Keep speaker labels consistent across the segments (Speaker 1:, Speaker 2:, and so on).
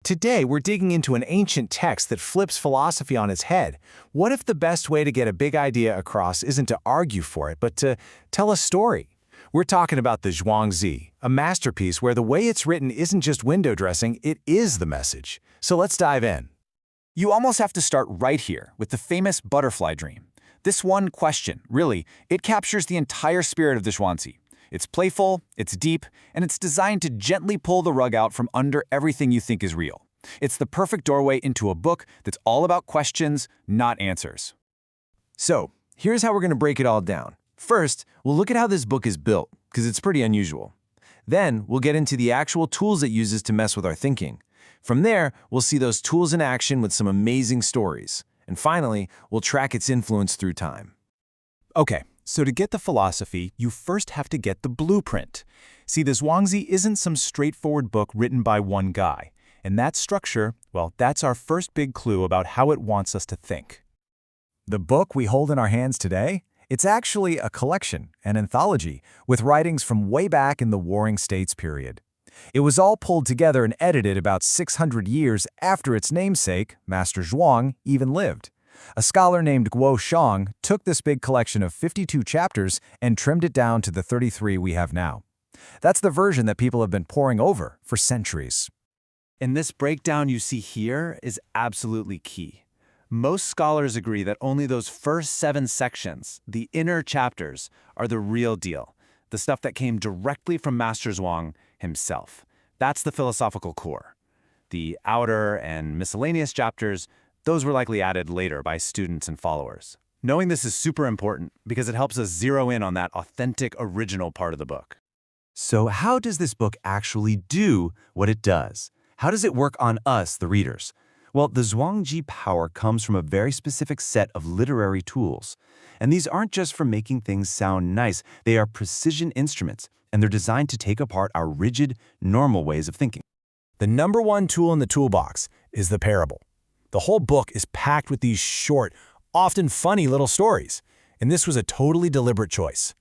Speaker 1: Today, we're digging into an ancient text that flips philosophy on its head. What if the best way to get a big idea across isn't to argue for it, but to tell a story? We're talking about the Zhuangzi, a masterpiece where the way it's written isn't just window dressing, it is the message. So let's dive in.
Speaker 2: You almost have to start right here with the famous butterfly dream. This one question, really, it captures the entire spirit of the Zhuangzi. It's playful, it's deep, and it's designed to gently pull the rug out from under everything you think is real. It's the perfect doorway into a book that's all about questions, not answers.
Speaker 3: So, here's how we're going to break it all down. First, we'll look at how this book is built, because it's pretty unusual. Then, we'll get into the actual tools it uses to mess with our thinking. From there, we'll see those tools in action with some amazing stories. And finally, we'll track its influence through time.
Speaker 4: Okay, so to get the philosophy, you first have to get the blueprint. See, the Zhuangzi isn't some straightforward book written by one guy. And that structure, well, that's our first big clue about how it wants us to think.
Speaker 5: The book we hold in our hands today? It's actually a collection, an anthology, with writings from way back in the Warring States period. It was all pulled together and edited about 600 years after its namesake, Master Zhuang, even lived. A scholar named Guo Xiang took this big collection of 52 chapters and trimmed it down to the 33 we have now. That's the version that people have been poring over for centuries.
Speaker 2: And this breakdown you see here is absolutely key. Most scholars agree that only those first 7 sections, the inner chapters, are the real deal, the stuff that came directly from Master Zhuang himself. That's the philosophical core. The Outer and Miscellaneous chapters, those were likely added later by students and followers. Knowing this is super important because it helps us zero in on that authentic original part of the book.
Speaker 3: So how does this book actually do what it does? How does it work on us, the readers? Well, the Zhuangzi power comes from a very specific set of literary tools. And these aren't just for making things sound nice. They are precision instruments, and they're designed to take apart our rigid, normal ways of thinking.
Speaker 5: The number one tool in the toolbox is the parable. The whole book is packed with these short, often funny little stories, and this was a totally deliberate choice.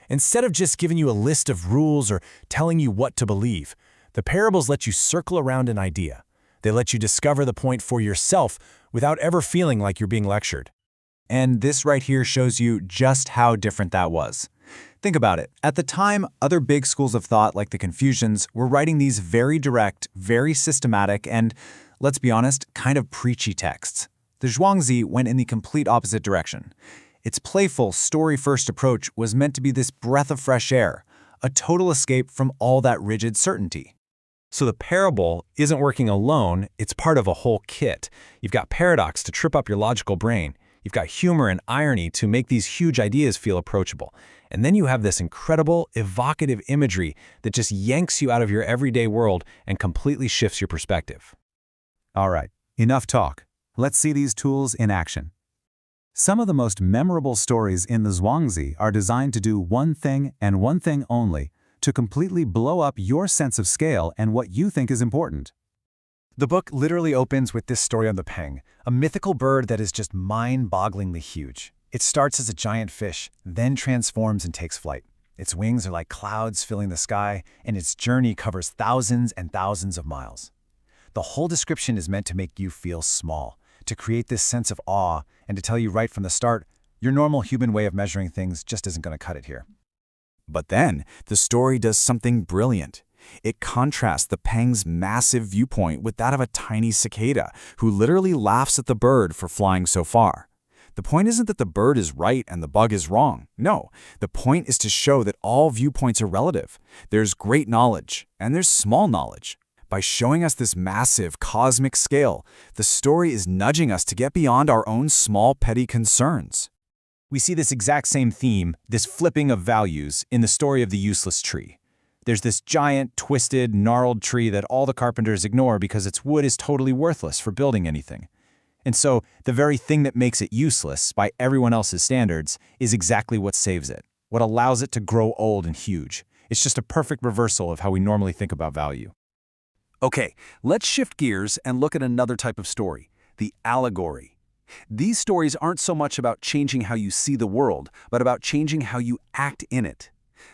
Speaker 5: Instead of just giving you a list of rules or telling you what to believe, the parables let you circle around an idea. They let you discover the point for yourself without ever feeling like you're being lectured.
Speaker 4: And this right here shows you just how different that was. Think about it. At the time, other big schools of thought like the Confucians were writing these very direct, very systematic, and, let's be honest, kind of preachy texts. The Zhuangzi went in the complete opposite direction. Its playful, story-first approach was meant to be this breath of fresh air, a total escape from all that rigid certainty.
Speaker 1: So the parable isn't working alone, it's part of a whole kit. You've got paradox to trip up your logical brain. You've got humor and irony to make these huge ideas feel approachable. And then you have this incredible, evocative imagery that just yanks you out of your everyday world and completely shifts your perspective.
Speaker 4: All right, enough talk. Let's see these tools in action. Some of the most memorable stories in the Zhuangzi are designed to do one thing and one thing only, to completely blow up your sense of scale and what you think is important.
Speaker 5: The book literally opens with this story on the peng, a mythical bird that is just mind-bogglingly huge. It starts as a giant fish, then transforms and takes flight. Its wings are like clouds filling the sky, and its journey covers thousands and thousands of miles. The whole description is meant to make you feel small, to create this sense of awe, and to tell you right from the start, your normal human way of measuring things just isn't going to cut it here.
Speaker 6: But then, the story does something brilliant. It contrasts the peng's massive viewpoint with that of a tiny cicada, who literally laughs at the bird for flying so far. The point isn't that the bird is right and the bug is wrong. No, the point is to show that all viewpoints are relative. There's great knowledge, and there's small knowledge. By showing us this massive, cosmic scale, the story is nudging us to get beyond our own small, petty concerns.
Speaker 4: We see this exact same theme, this flipping of values, in the story of the useless tree. There's this giant, twisted, gnarled tree that all the carpenters ignore because its wood is totally worthless for building anything. And so, the very thing that makes it useless, by everyone else's standards, is exactly what saves it, what allows it to grow old and huge. It's just a perfect reversal of how we normally think about value.
Speaker 7: Okay, let's shift gears and look at another type of story, the allegory. These stories aren't so much about changing how you see the world, but about changing how you act in it.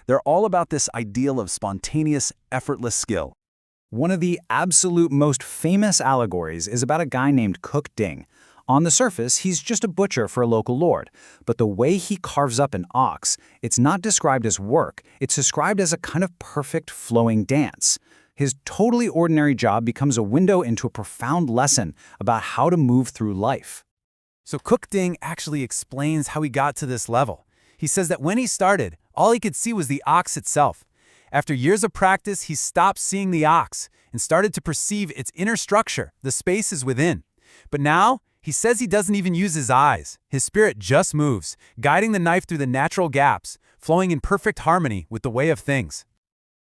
Speaker 7: They're all about this ideal of spontaneous, effortless skill.
Speaker 4: One of the absolute most famous allegories is about a guy named Cook Ding. On the surface, he's just a butcher for a local lord, but the way he carves up an ox, it's not described as work, it's described as a kind of perfect flowing dance. His totally ordinary job becomes a window into a profound lesson about how to move through life.
Speaker 2: So Cook Ding actually explains how he got to this level. He says that when he started, all he could see was the ox itself. After years of practice, he stopped seeing the ox and started to perceive its inner structure, the spaces within. But now, he says he doesn't even use his eyes. His spirit just moves, guiding the knife through the natural gaps, flowing in perfect harmony with the way of things.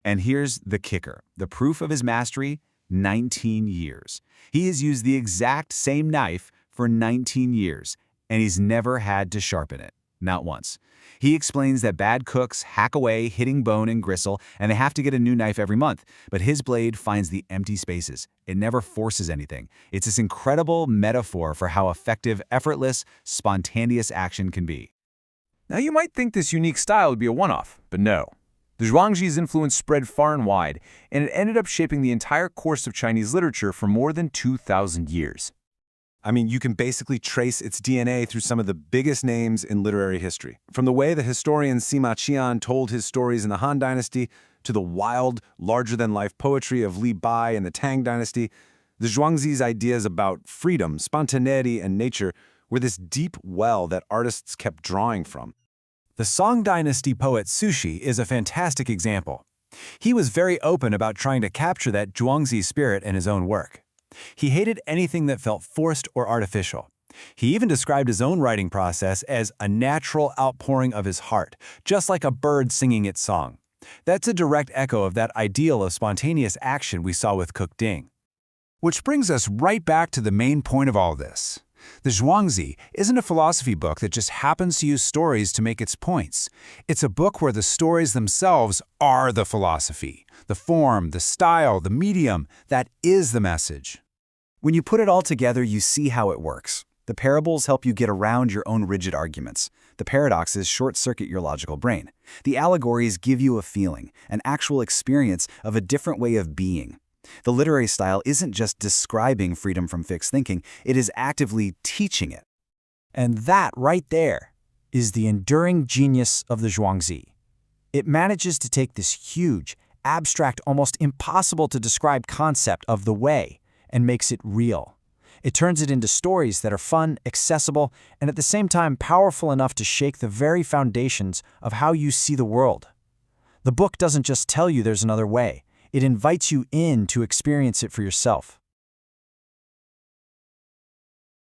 Speaker 3: And here's the kicker. The proof of his mastery, 19 years. He has used the exact same knife for 19 years, and he's never had to sharpen it. Not once. He explains that bad cooks hack away, hitting bone and gristle, and they have to get a new knife every month. But his blade finds the empty spaces. It never forces anything. It's this incredible metaphor for how effective, effortless, spontaneous action can be.
Speaker 1: Now you might think this unique style would be a one-off, but no. The Zhuangzi's influence spread far and wide, and it ended up shaping the entire course of Chinese literature for more than 2,000 years. I mean, you can basically trace its DNA through some of the biggest names in literary history. From the way the historian Sima Qian told his stories in the Han Dynasty, to the wild, larger-than-life poetry of Li Bai in the Tang Dynasty, the Zhuangzi's ideas about freedom, spontaneity, and nature were this deep well that artists kept drawing from.
Speaker 5: The Song Dynasty poet Sushi is a fantastic example. He was very open about trying to capture that Zhuangzi spirit in his own work. He hated anything that felt forced or artificial. He even described his own writing process as a natural outpouring of his heart, just like a bird singing its song. That's a direct echo of that ideal of spontaneous action we saw with Cook Ding.
Speaker 6: Which brings us right back to the main point of all this. The Zhuangzi isn't a philosophy book that just happens to use stories to make its points. It's a book where the stories themselves are the philosophy. The form, the style, the medium, that is the message.
Speaker 4: When you put it all together, you see how it works. The parables help you get around your own rigid arguments. The paradoxes short-circuit your logical brain. The allegories give you a feeling, an actual experience of a different way of being. The literary style isn't just describing freedom from fixed thinking, it is actively teaching it. And that right there is the enduring genius of the Zhuangzi. It manages to take this huge, abstract, almost impossible to describe concept of the way and makes it real. It turns it into stories that are fun, accessible, and at the same time powerful enough to shake the very foundations of how you see the world. The book doesn't just tell you there's another way. It invites you in to experience it for yourself.